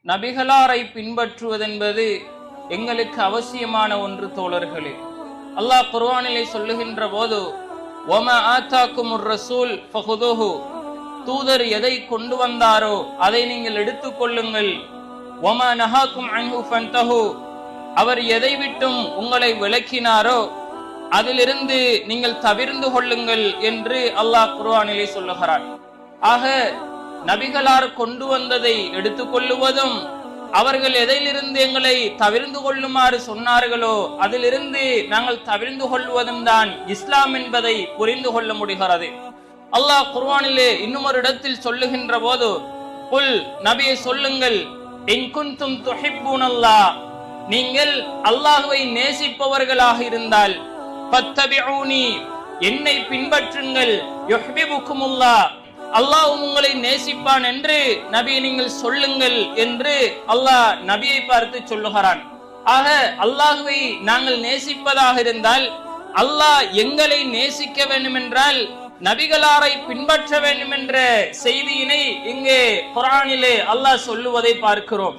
நபிகளாரை பின்பற்றுவதென்பது எங்களுக்கு அவசியமான ஒன்று தோழர்களே. அல்லாஹ் குர்ஆனிலே சொல்லுகின்ற போது, வமா ஆத்தாக்குமுர் ரசூல் ஃபஹுதுஹு, தூதர் எதை கொண்டு வந்தாரோ அதை நீங்கள் எடுத்துக்கொள்ளுங்கள். வமா நஹாக்கும் அன்ஹு ஃபன்தஹு, அவர் எதை விட்டும் உங்களை விலக்கினாரோ அதிலிருந்து நீங்கள் தவிர்ந்து கொள்ளுங்கள் என்று அல்லாஹ் குர்ஆனிலே சொல்லுகிறார். ஆக நபிகளார் கொண்டு வந்ததை எடுத்துக்கொள்ளுவதும், அவர்கள் எதிலிருந்து எங்களை தவிர்ந்து கொள்ளுமாறு சொன்னார்களோ அதிலிருந்து நாங்கள் தவிர்ந்து கொள்வதும் தான் இஸ்லாம் என்பதை புரிந்து கொள்ள முடிகிறது. அல்லாஹ் குர்ஆனிலே இன்னும் ஒரு இடத்தில் சொல்லுகின்ற போது, குல், நபியை சொல்லுங்கள், இன் குன்தும் துஹிப்பூனல்லாஹ், நீங்கள் அல்லாஹ்வை நேசிப்பவர்களாக இருந்தால், ஃபத்தபிஊனி, என்னை பின்பற்றுங்கள், யுஹ்பிபுக்குமுல்லாஹ், அல்லாஹ் உங்களை நேசிப்பான் என்று நபி நீங்கள் சொல்லுங்கள் என்று அல்லாஹ் நபியை பார்த்து சொல்லுகிறான். ஆக அல்லாஹ்வை நாங்கள் நேசிப்பதாக இருந்தால், அல்லாஹ் எங்களை நேசிக்க வேண்டும் என்றால் நபிகளாரை பின்பற்ற வேண்டும் என்ற செய்தியினை இங்கே குர்ஆனிலே அல்லாஹ் சொல்லுவதை பார்க்கிறோம்.